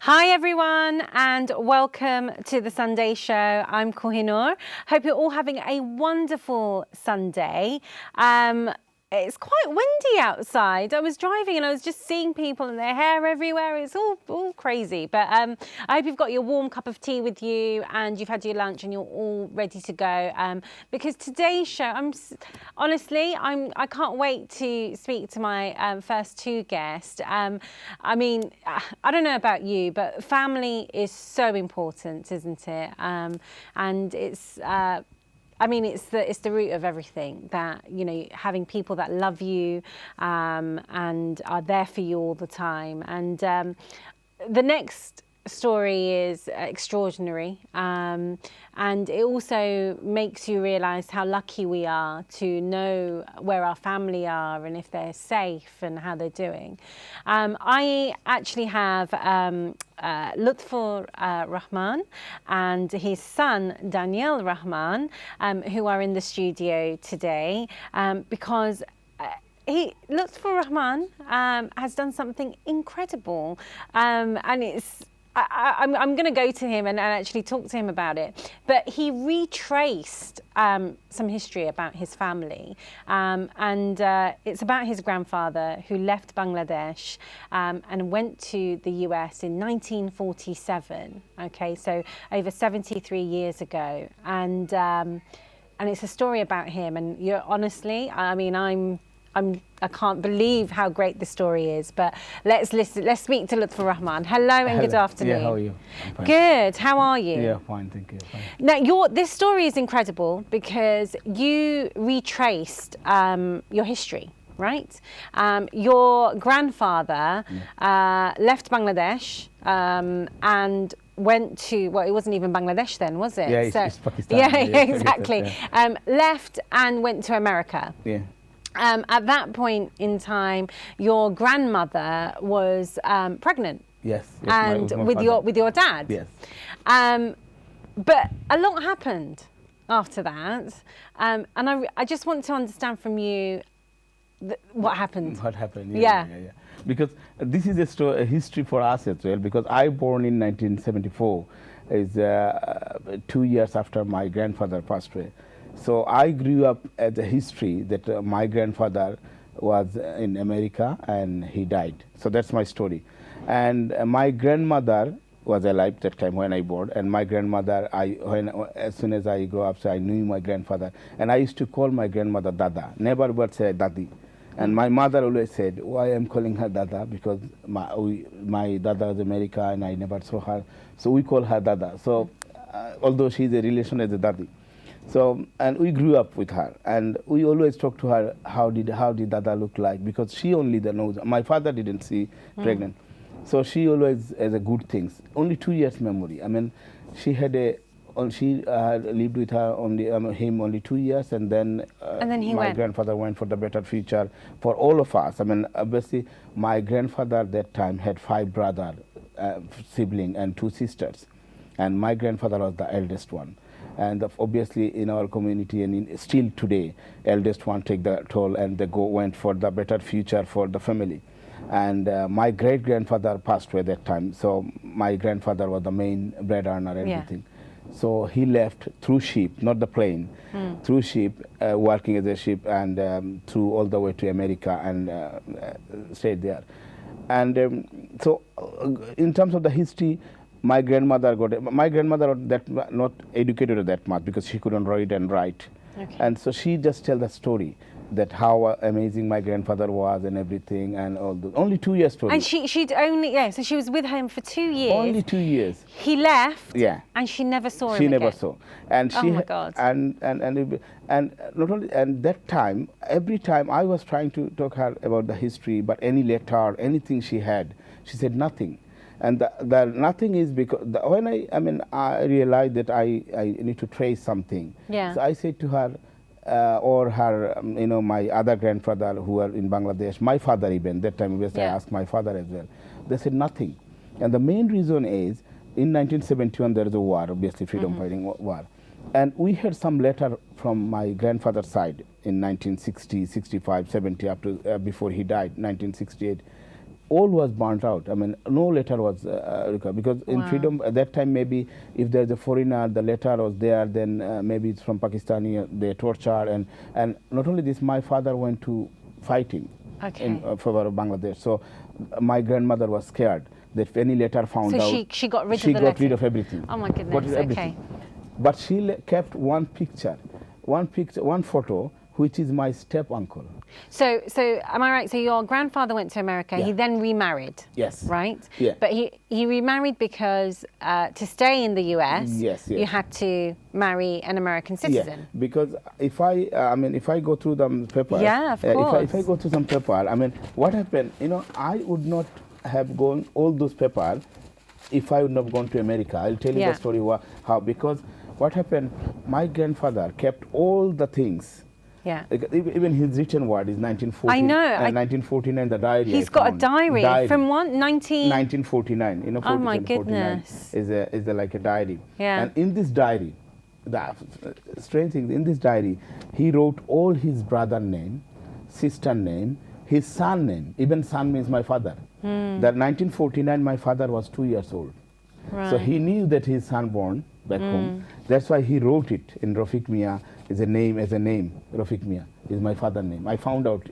Hi everyone and welcome to the Sunday show. I'm Kuhinoor. Hope you're all having a wonderful Sunday. It's quite windy outside. I was driving and I was just seeing people and their hair everywhere. It's all crazy. But I hope you've got your warm cup of tea with you and you've had your lunch and you're all ready to go. Because today's show, I can't wait to speak to my first two guests. I don't know about you, but family is so important, isn't it? And it's the root of everything, that, you know, having people that love you and are there for you all the time. And the next story is extraordinary, and it also makes you realise how lucky we are to know where our family are and if they're safe and how they're doing. I actually have Lutfur Rahman and his son Danyaal Rahman, who are in the studio today because Lutfur Rahman has done something incredible, and I'm going to go to him and actually talk to him about it. But he retraced some history about his family, and it's about his grandfather who left Bangladesh and went to the US in 1947. Okay, so over 73 years ago, and it's a story about him. And I can't believe how great the story is, but let's speak to Lutfur Rahman. Hello and good afternoon. Yeah, how are you? I'm fine. Good, how are you? Yeah, fine, thank you. Fine. Now, this story is incredible because you retraced your history, right? Your grandfather left Bangladesh and went to, well, it wasn't even Bangladesh then, was it? Yeah, it's Pakistan. Yeah, exactly. Yeah. Left and went to America. Yeah. At that point in time, your grandmother was pregnant. Yes. And with your dad. Yes. But a lot happened after that, and I just want to understand from you what happened. What happened? Yeah. Because this is a history for us as well. Because I born in 1974, is 2 years after my grandfather passed away. So I grew up as a history that my grandfather was in America and he died. So that's my story. And my grandmother was alive that time when I born. And my grandmother, as soon as I grew up, so I knew my grandfather. And I used to call my grandmother Dada, never but say Dadi. And my mother always said, why I'm calling her Dada? Because my Dada is America and I never saw her. So we call her Dada. So although she's a relation as a Dadi. So, and we grew up with her, and we always talk to her, how did Dada look like, because she only knows. My father didn't see pregnant, so she always has a good things. Only 2 years memory. I mean, she had lived with her him only 2 years, and then my grandfather went for the better future for all of us. I mean, obviously, my grandfather at that time had 5 brothers, siblings, and 2 sisters, and my grandfather was the eldest one. And obviously in our community and still today, eldest one take the toll and they went for the better future for the family. And my great-grandfather passed away that time. So my grandfather was the main bread earner and everything. So he left through ship, not the plane, through ship, working as a ship, and through all the way to America and stayed there. And so in terms of the history, my grandmother was not educated that much because she couldn't read and write. Okay. And so she just tell the story that how amazing my grandfather was and everything, and all the only 2 years story. And she'd only so she was with him for 2 years. Only 2 years. He left. Yeah. And she never saw him. She again. never saw. And oh my God. And not only, and that time, every time I was trying to talk her about the history, but any letter, anything she had, she said nothing. And the nothing is because when I realized that I need to trace something. Yeah. So I said to her, or her, my other grandfather who were in Bangladesh, my father even, that time I asked my father as well. They said nothing. And the main reason is, in 1971 there is a war, obviously freedom fighting war. And we had some letter from my grandfather's side in 1960, 65, 70, up to before he died, 1968. all was burnt out. I mean, no letter was recovered, because in freedom at that time, maybe if there's a foreigner, the letter was there, then maybe it's from Pakistani, they torture, and not only this, my father went to fighting in favor of Bangladesh. So my grandmother was scared that if any letter found out, so she got rid of she the got letter. rid of everything. Oh my goodness. Okay. But she kept one picture, one photo, which is my step uncle. So am I right? So your grandfather went to America. Yeah. He then remarried. Yes. Right. Yeah. But he remarried because to stay in the US, yes. you had to marry an American citizen. Yeah. Because if I go through the paper. Yeah, of course. If I go through some paper, I mean, what happened? You know, I would not have gone all those papers if I would not have gone to America. I'll tell you the story how, because what happened, my grandfather kept all the things. Yeah. Even his written word is 1940. I know. 1949, the diary. He's got a diary from what? 1949. You know, oh my goodness. Is like a diary. Yeah. And in this diary, the strange thing, in this diary, he wrote all his brother name, sister name, his son name. Even son means my father. That 1949, my father was 2 years old. Right. So he knew that his son born back home. That's why he wrote it in Rafiq Mia as a name. Rafiq Mia is my father's name. I found out.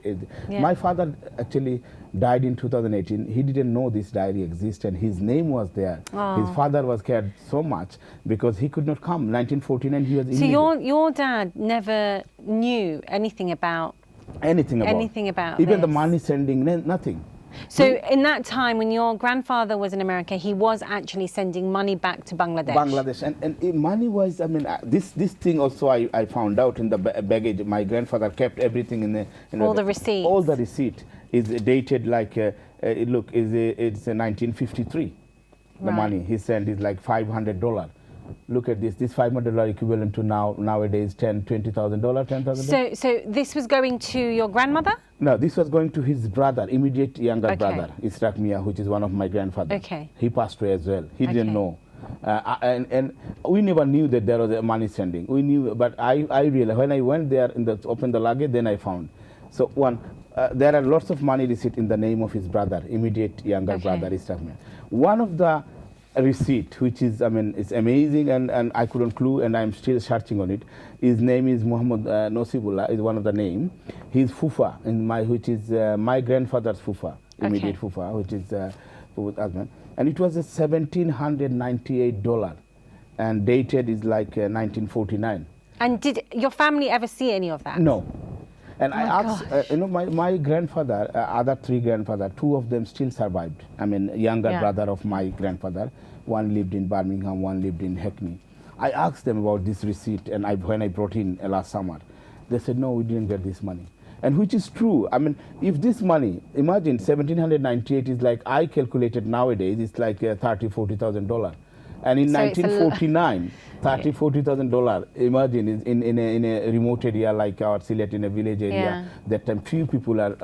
My father actually died in 2018. He didn't know this diary exists, and his name was there. Oh. His father was cared so much because he could not come. 1949, he was. So your dad never knew anything about anything about even this. the money sending, nothing. So in that time when your grandfather was in America, he was actually sending money back to Bangladesh. And money was, I mean, this thing also I found out in the baggage. My grandfather kept everything in all the receipts. All the receipt is dated like, look, it's 1953. The money he sent is like $500. Look at this $500 equivalent to nowadays $20,000, $10,000. So this was going to your grandmother? No, this was going to his brother, immediate younger brother, Israq Mia, which is one of my grandfathers. Okay. He passed away as well. He didn't know. And we never knew that there was a money sending. We knew, but I realized when I went there opened the luggage, then I found. So there are lots of money receipt in the name of his brother, immediate younger brother, Israq Mia. One of the receipt, which is, I mean, it's amazing, and I couldn't clue, and I'm still searching on it. His name is Muhammad Nosibullah, is one of the name. His fufa, which is my grandfather's fufa, immediate fufa, which is husband, and it was $1,798, and dated is like 1949. And did your family ever see any of that? No. And I asked, my grandfather, other three grandfathers, two of them still survived. I mean, younger brother of my grandfather, one lived in Birmingham, one lived in Hackney. I asked them about this receipt, and when I brought in last summer, they said, no, we didn't get this money. And which is true. I mean, if this money, imagine 1,798 is like, I calculated nowadays, it's like $30,000, $40,000. And in 1949, $30,000, $40,000, imagine, in a remote area like our Sylhet, in a village area, that time few people are,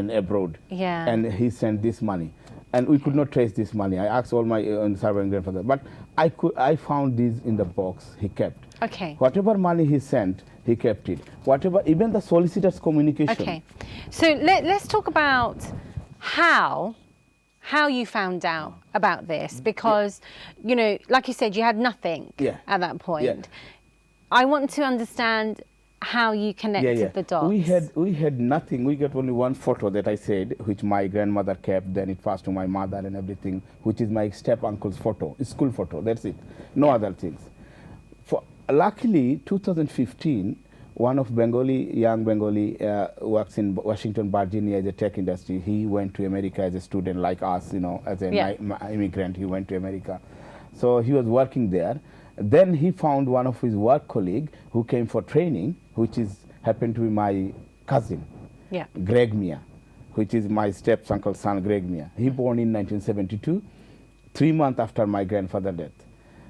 abroad. Yeah. And he sent this money. And we could not trace this money. I asked all my surviving grandfather. But I found this in the box he kept. Okay. Whatever money he sent, he kept it. Whatever, even the solicitor's communication. Okay. So let's talk about how you found out about this, because, you know, like you said, you had nothing at that point. Yeah. I want to understand how you connected the dots. We had nothing. We got only one photo that I said, which my grandmother kept. Then it passed to my mother and everything, which is my step uncle's photo, school photo. That's it. No other things. Luckily, 2015. One of young Bengali, works in Washington, Virginia, as a tech industry. He went to America as a student, like us, you know, as an immigrant. He went to America. So he was working there. Then he found one of his work colleague who came for training, which happened to be my cousin, Greg Mia, which is my step-uncle's son, Greg Mia. He born in 1972, 3 months after my grandfather's death.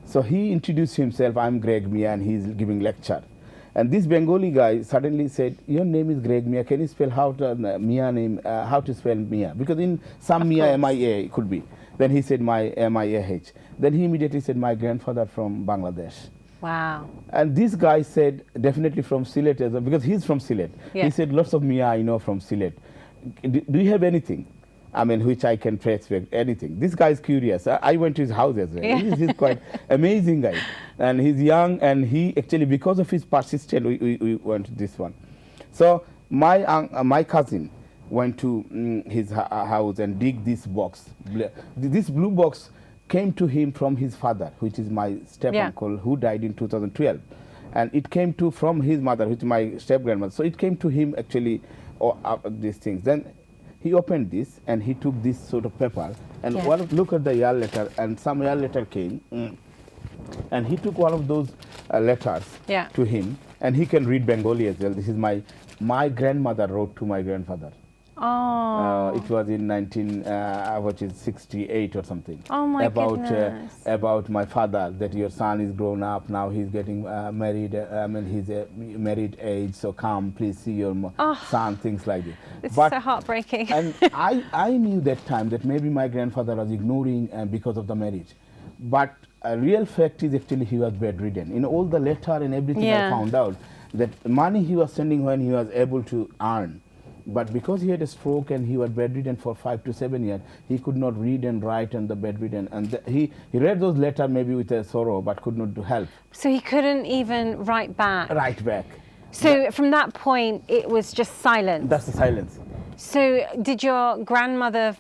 So he introduced himself, I'm Greg Mia, and he's giving lecture. And this Bengali guy suddenly said, your name is Greg Mia, can you spell how to spell Mia? Because in some Mia, M-I-A it could be. Then he said my M-I-A-H. Then he immediately said my grandfather from Bangladesh. Wow. And this guy said definitely from Sylhet as well, because he's from Sylhet. He said lots of Mia I know from Sylhet. Do you have anything? I mean, which I can trace back anything. This guy is curious. I went to his house as well. Yeah. He's quite amazing guy. And he's young, and he actually, because of his persistence, we went to this one. So my cousin went to his house and dig this box. This blue box came to him from his father, which is my step-uncle, who died in 2012. And it came from his mother, which is my step-grandmother. So it came to him actually, these things. Then he opened this and he took this sort of paper and look at the year letter, and some year letter came, and he took one of those letters to him, and he can read Bengali as well. This is my grandmother wrote to my grandfather. Oh. It was in 1968 or something. Oh my goodness. About my father, that your son is grown up now, he's getting married. I mean, he's a married age, so come, please see your son, things like this. It's so heartbreaking. And I knew that time that maybe my grandfather was ignoring because of the marriage, but a real fact is actually he was bedridden. In all the letter and everything, I found out that money he was sending when he was able to earn. But because he had a stroke and he was bedridden for 5 to 7 years, he could not read and write, and the bedridden. And he read those letters maybe with a sorrow, but could not do help. So he couldn't even write back? Write back. So from that point, it was just silence? That's the silence. So did your grandmother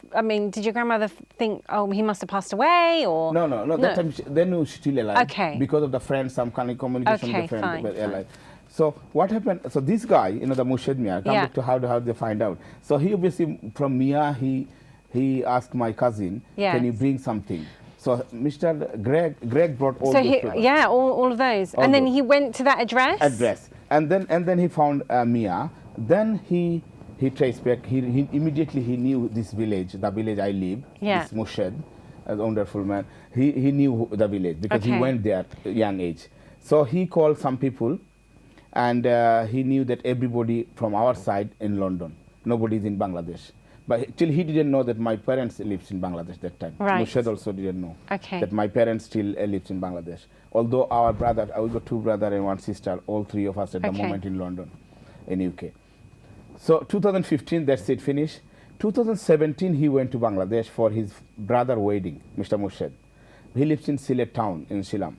think, oh, he must have passed away, or? No. That time they knew she's still alive. Okay. Because of the friends, some kind of communication with the friend fine. alive. So what happened? So this guy, the Murshid Mia, come back to how they find out. So he obviously from Mia, he asked my cousin, can you bring something? So Mr. Greg brought all those papers. Yeah, all of those. And then he went to that address. And then he found Mia. Then he traced back. He immediately knew this village, the village I live. This Murshid, a wonderful man. He knew the village because he went there at a young age. So he called some people. And he knew that everybody from our side in London, nobody is in Bangladesh. But actually he didn't know that my parents lived in Bangladesh that time. Right. Murshid also didn't know that my parents still lived in Bangladesh. Although our brother, we got 2 brothers and 1 sister, all 3 of us at the moment in London, in UK. So 2015, that's it, finished. 2017, he went to Bangladesh for his brother wedding, Mr. Murshid. He lives in Sylhet town in Shilam.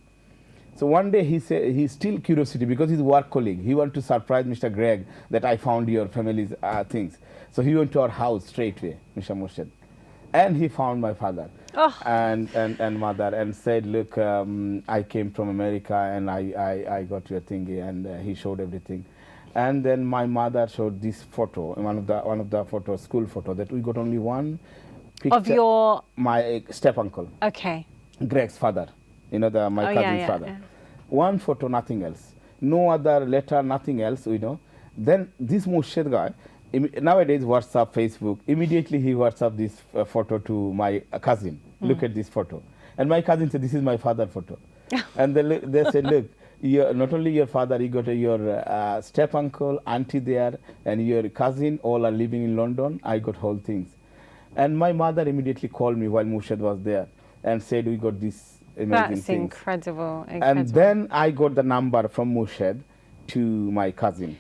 So one day he said, he's still curiosity because he's work colleague. He wanted to surprise Mr. Greg that I found your family's things. So he went to our house straight away, Mr. Murshid. And he found my father and mother and said, look, I came from America and I got your thingy, and he showed everything. And then my mother showed this photo, one of the photos, school photo, that we got only one picture. Of your? My step-uncle. Okay. Greg's father. My cousin's father. Yeah. One photo, nothing else. No other letter, nothing else, Then this Murshid guy, nowadays WhatsApp, Facebook, immediately he WhatsApp this photo to my cousin. Look at this photo. And my cousin said, this is my father photo. And they said, look, not only your father, you got your step-uncle, auntie there, and your cousin, all are living in London. I got whole things. And my mother immediately called me while Murshid was there and said, we got this amazing That's things. incredible. And then I got the number from Murshid to my cousin,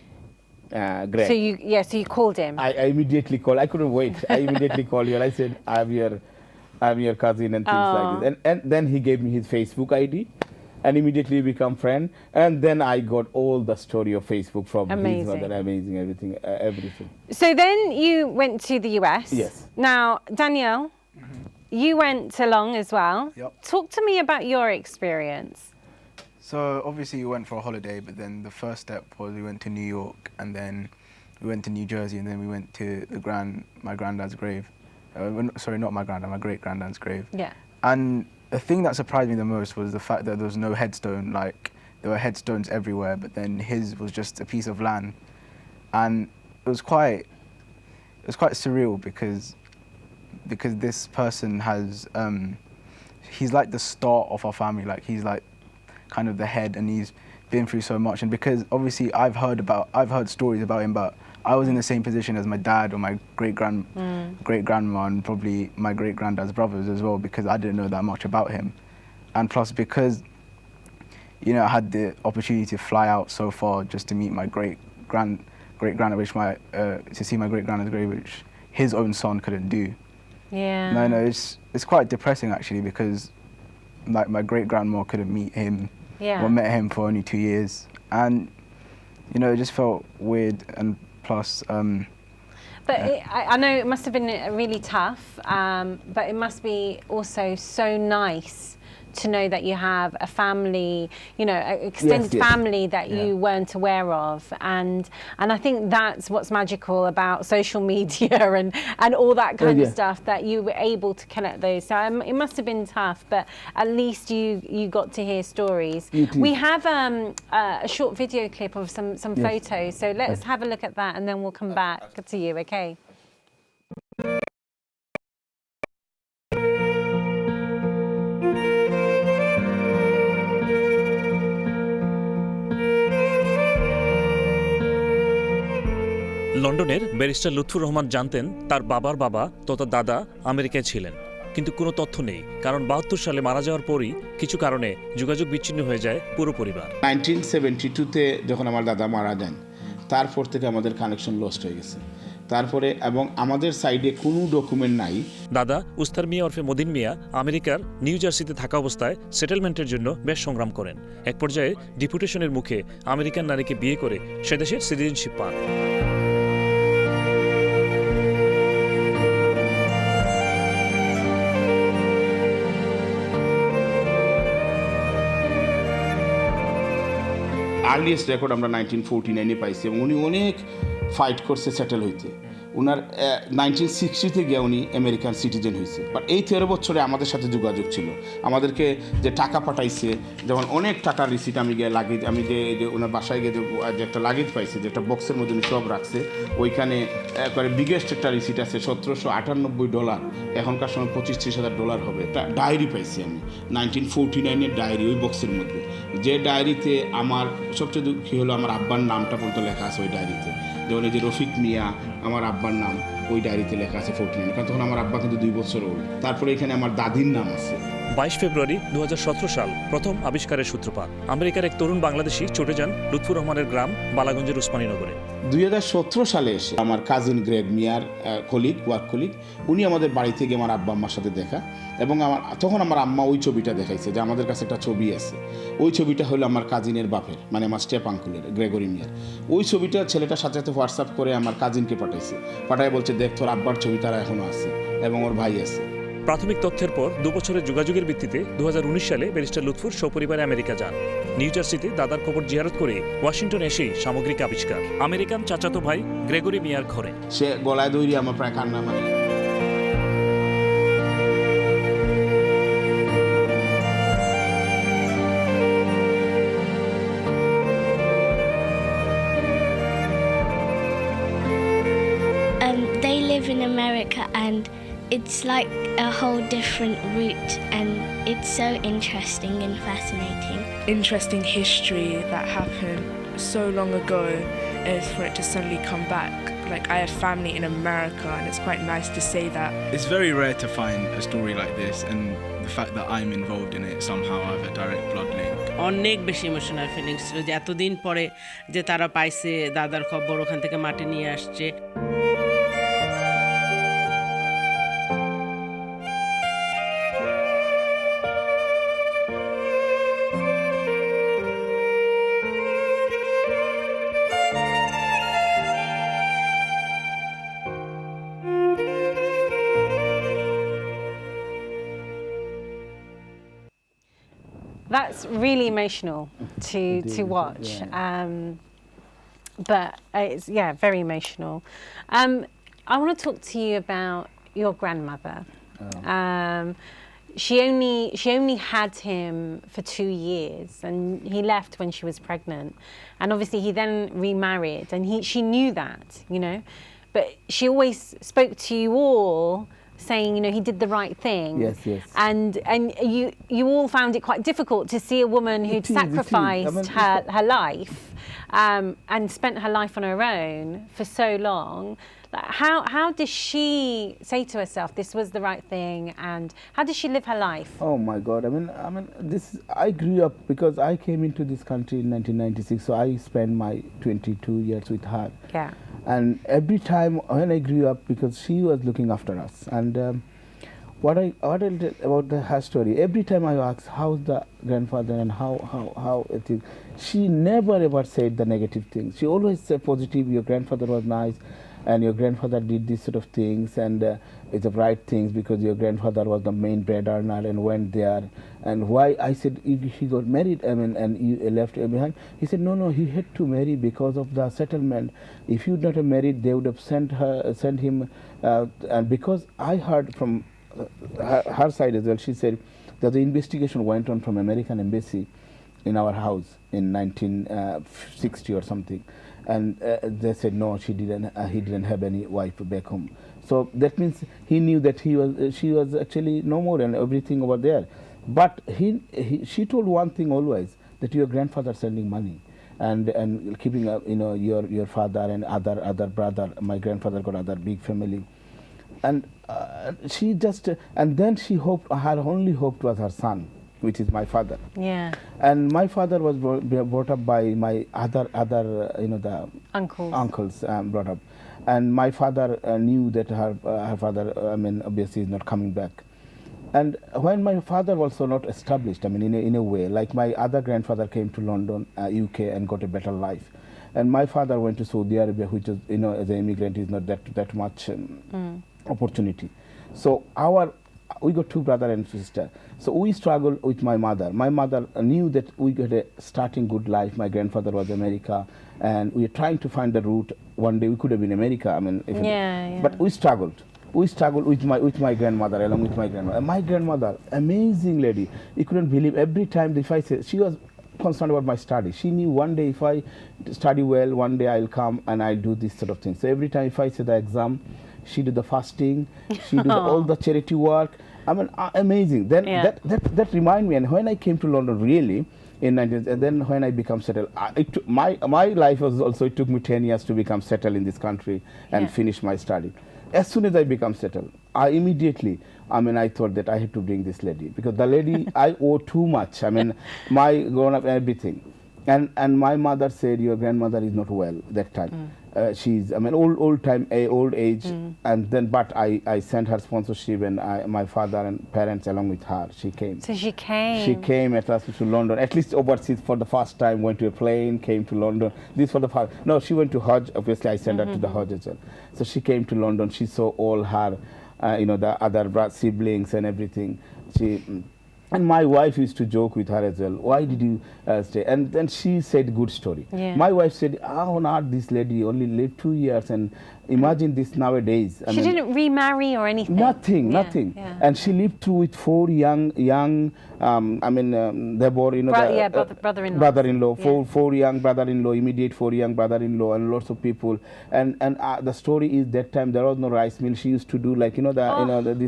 Greg. So you called him? I immediately called. I couldn't wait. I immediately called you and I said, I'm your cousin and things like this. And then he gave me his Facebook ID and immediately become friend. And then I got all the story of Facebook from his mother. Amazing, everything. So then you went to the US. Yes. Now, Danyaal, you went along as well. Yep. Talk to me about your experience. So obviously we went for a holiday, but then the first step was we went to New York, and then we went to New Jersey, and then we went to my granddad's grave. Sorry, not my granddad, my great-granddad's grave. Yeah. And the thing that surprised me the most was the fact that there was no headstone. Like, there were headstones everywhere, but then his was just a piece of land. And it was quite surreal because this person has, he's like the star of our family. Like, he's like kind of the head, and he's been through so much. And because obviously I've heard stories about him, but I was in the same position as my dad or my great-grandma and probably my great-granddad's brothers as well, because I didn't know that much about him. And plus because, I had the opportunity to fly out so far just to meet my great-granddad, to see my great-granddad's grave, which his own son couldn't do. Yeah. No, it's quite depressing actually, because like my great grandma couldn't meet him, Yeah. or met him for only 2 years, and you know, it just felt weird. And plus, But I know it must have been really tough, but it must be also so nice to know that you have a family, you know, an extended family that you weren't aware of, and I think that's what's magical about social media and all that kind of stuff, that you were able to connect those. So it must have been tough, but at least you got to hear stories. We have a short video clip of some photos, so let's have a look at that, and then we'll come back to you. Okay. লন্ডনের barrister Lutfur Rahman জানতেন তার বাবার বাবা তথা দাদা আমেরিকায় ছিলেন, কিন্তু কোনো তথ্য নেই, কারণ ৭২ সালে মারা যাওয়ার পরই কিছু কারণে যোগাযোগ বিচ্ছিন্ন হয়ে যায় পুরো পরিবার। 1972-তে যখন আমার দাদা মারা যান, তারপর থেকে আমাদের কানেকশন লস্ট হয়ে গেছে। তারপরে এবং আমাদের সাইডে কোনো ডকুমেন্ট নাই। দাদা উস্তার মিয়া ওরফে মদিন মিয়া আমেরিকার নিউ জার্সিতে থাকা অবস্থায় সেটেলমেন্টের জন্য বেশ সংগ্রাম করেন। এক পর্যায়ে ডিপুটেশনের মুখে আমেরিকান নারীকে বিয়ে করে সেদেশের সিটিজেনশিপ পান। আর্লিয়েস্ট রেকর্ড আমরা 1949-এ পাইছি, এবং উনি অনেক ফাইট করছে সেটেল হইতে। ওনার 1960-তে গিয়ে উনি আমেরিকান সিটিজেন হয়েছে। বাট এই 13 বছরে আমাদের সাথে যোগাযোগ ছিল, আমাদেরকে যে টাকা পাঠাইছে, যেমন অনেক টাকার রিসিট আমি গিয়ে লাগেজ, আমি যে ওনার বাসায় গিয়ে যে একটা লাগেজ পাইছি, যে একটা বক্সের মধ্যে উনি সব রাখছে, ওইখানে একবারে বিগেস্ট একটা রিসিট আছে, $1798, এখনকার সময় $25,000-30,000 হবে। একটা ডায়েরি পাইছি আমি, 1949-এর ডায়েরি, ওই বক্সের মধ্যে। যে ডায়েরিতে আমার সবচেয়ে দুঃখী হলো আমার আব্বার নামটা পর্যন্ত লেখা আছে ওই ডায়েরিতে, যেমন এই যে রফিক মিয়া আমার আব্বার নাম ওই ডায়েরিতে লেখা আছে 49, কারণ তখন আমার আব্বা কিন্তু 2 বছর ওল্ড। তারপরে এখানে আমার দাদির নাম আছে। 22 ফেব্রুয়ারি 2017 সাল প্রথম আবিষ্কারের সূত্রপাত। আমেরিকার এক তরুণ বাংলাদেশি ছুটে যান লুৎফুর রহমানের গ্রাম বালাগঞ্জের উসমানীনগরে। 2017 সালে এসে আমার কাজিন গ্রেগ মিয়ার ওয়ার্ক কলিগ, উনি আমাদের বাড়ি থেকে আমার আব্বা আম্মার সাথে দেখা, এবং তখন আমার আম্মা ওই ছবিটা দেখাইছে যে আমাদের কাছে একটা ছবি আছে। ওই ছবিটা হলো আমার কাজিনের বাপের, মানে আমার স্টেপ আঙ্কুলের, গ্রেগরি মিয়ার। ওই ছবিটা ছেলেটার সাথে সাথে হোয়াটসঅ্যাপ করে আমার কাজিনকে পাঠায় বলছে, দেখ তোর আব্বার ছবি তারা এখনও আছে এবং ওর ভাই আছে। প্রাথমিক তথ্যের পর 2 বছরের যোগাযোগের ভিত্তিতে 2019 সালে ব্যারিস্টার লুৎফুর সপরিবারে আমেরিকা যান। নিউ জার্সিতে দাদার কবর জিয়ারত করে ওয়াশিংটন এসেই সামগ্রিক আবিষ্কার, আমেরিকান চাচাতো ভাই গ্রেগরি মিয়ার ঘরে। সে গলায় দৌড়ি আমার প্রায় কান্না, মানে They live in America, and it's like a whole different route, and it's so interesting and fascinating. Interesting history that happened so long ago, is for it to suddenly come back. Like, I have family in America, and it's quite nice to say that. it's very rare to find a story like this, and the fact that I'm involved in it somehow I have a direct blood link. অনেক বেশি emotional feelings ছিল যে এতদিন পরে যে তারা পাইছে দাদার খবর, ওখান থেকে মাটি নিয়ে আসছে। That's really emotional to watch, but it's very emotional. I want to talk to you about your grandmother. She only had him for 2 years, and he left when she was pregnant, and obviously he then remarried, and she knew that, you know, but she always spoke to you all saying, you know, he did the right thing. Yes. And you all found it quite difficult to see a woman who'd sacrificed her life and spent her life on her own for so long. How does she say to herself this was the right thing, and how does she live her life? Oh my God! I mean, I grew up because I came into this country in 1996, so I spent my 22 years with her. Yeah. And every time when I grew up, because she was looking after us, and what I'll tell about her story, every time I ask how's the grandfather and how it is, she never ever said the negative things. She always said positive. Your grandfather was nice, and your grandfather did these sort of things, and it's the right things because your grandfather was the main bread earner and went there. And why I said he got married, I mean, and you left behind. He said no, he had to marry because of the settlement. If you'd not have married, they would have sent him. And because I heard from her side as well, she said that the investigation went on from American embassy in our house in 1960 or something, and they said no, he didn't have any wife back home. So that means he knew that she was actually no more and everything over there. But she told one thing always, that your grandfather sending money and keeping up, your father and other brother. My grandfather got other big family, and she just and then she hoped, her only hope was her son, which is my father. Yeah. And my father was brought up by my other the uncles brought up, and my father knew that her father, obviously is not coming back. And when my father was also not established, in a way, like my other grandfather came to London, UK, and got a better life. And my father went to Saudi Arabia, which is, as an immigrant, is not that much opportunity. So we got two brother and sister. So we struggled with my mother. My mother knew that we got a starting good life. My grandfather was America, and we were trying to find the route. One day we could have been America. But we struggled. We struggled with my grandmother, along with my grandmother. My grandmother, amazing lady. You couldn't believe. Every time if I say, she was concerned about my study. She knew one day if I study well, one day I'll come and I'll do this sort of thing. So every time if I say the exam, she did the fasting, she did all the charity work. Amazing. Then that remind me. And when I came to London, really, and then when I become settled, my life was also, it took me 10 years to become settled in this country and finish my study. As soon as I become settled, I immediately, I thought that I had to bring this lady, because the lady, I owe too much. My grown up, everything. And my mother said, your grandmother is not well that time. She's, old age. And then, but I sent her sponsorship, and my father and parents along with her, she came. So she came? She came at last to London, at least overseas for the first time, went to a plane, came to London. This for the first, no, she went to Hajj, obviously I sent her to the Hajj as well. So she came to London, she saw all her, the other siblings and everything. And my wife used to joke with her as well. Why did you stay? And then she said good story. Yeah. My wife said, on earth this lady only lived 2 years, and imagine this nowadays. She didn't remarry or anything. Nothing. Yeah. And she lived through with 4 young. They were, brother-in-law. Brother-in-law, four young brother-in-law, immediate 4 young brother-in-law, and lots of people. And the story is that time there was no rice mill. She used to do this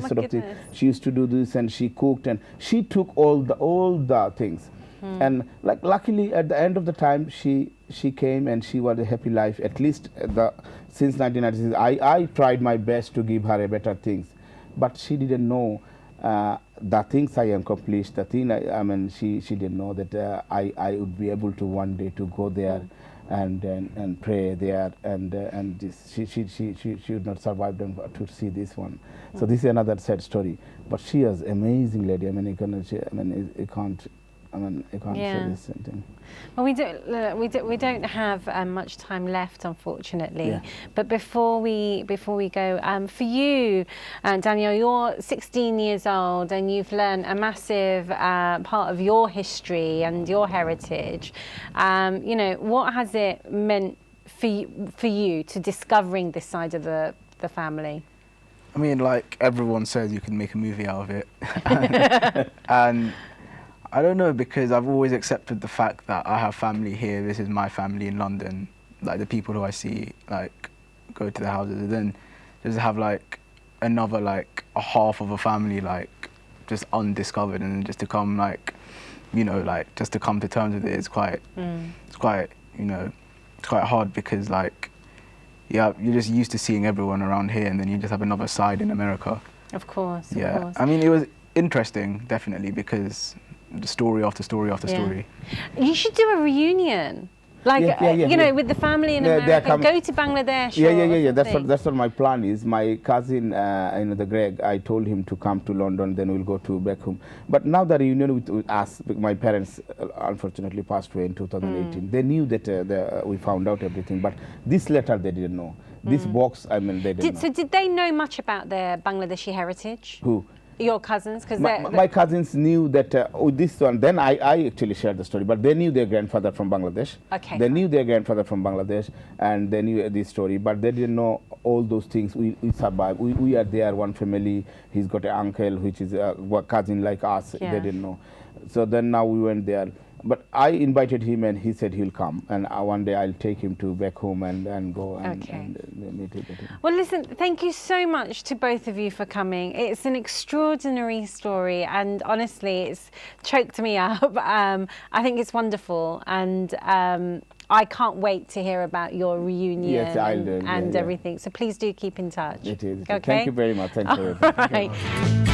sort of thing. She used to do this, and she cooked, and she took all the things. And luckily at the end of the time she came, and she was a happy life, at least since 1996. I tried my best to give her a better things, but she didn't know the things I accomplished. The thing she didn't know that I would be able to one day to go there and pray there, and this, she would not survive them to see this one. So this is another sad story. But she was amazing lady. You can't say this thing. Well, we don't have much time left, unfortunately. Yeah. But before we go, for you, Danyaal, you're 16 years old, and you've learned a massive part of your history and your heritage. What has it meant for you to discovering this side of the family? Like everyone says, you can make a movie out of it. And I don't know, because I've always accepted the fact that I have family here. This is my family in London. Like the people who I see, go to their houses, and then just have another a half of a family just undiscovered, and just to come just to come to terms with it is quite it's quite hard, because you're just used to seeing everyone around here, and then you just have another side in America. Of course. Yeah. Of course. It was interesting, definitely, because the story after story after story. You should do a reunion. Like, Yeah, you know, with the family in Yeah, they are America, coming. go to Bangladesh. Yeah. or That's what my plan is. My cousin, the Greg, I told him to come to London, then we'll go to back home. But now the reunion with us, my parents unfortunately passed away in 2018. They knew that we found out everything, but this letter they didn't know. This box, I mean, they didn't know. So did they know much about their Bangladeshi heritage? Who? Your cousins? Because My cousins knew that with this one, then I actually shared the story, but they knew their grandfather from Bangladesh. Okay. They knew their grandfather from Bangladesh, and they knew this story, but they didn't know all those things. We survived. We are there, one family. He's got an uncle, which is a cousin like us. Yeah. They didn't know. So then now we went there. But I invited him, and he said he'll come. And one day I'll take him to back home and go and meet with him. Well, listen, thank you so much to both of you for coming. It's an extraordinary story, and honestly, it's choked me up. I think it's wonderful, and I can't wait to hear about your reunion Yes, I'll do. and everything. So please do keep in touch. It is. Okay? Thank you very much. Thanks for All right.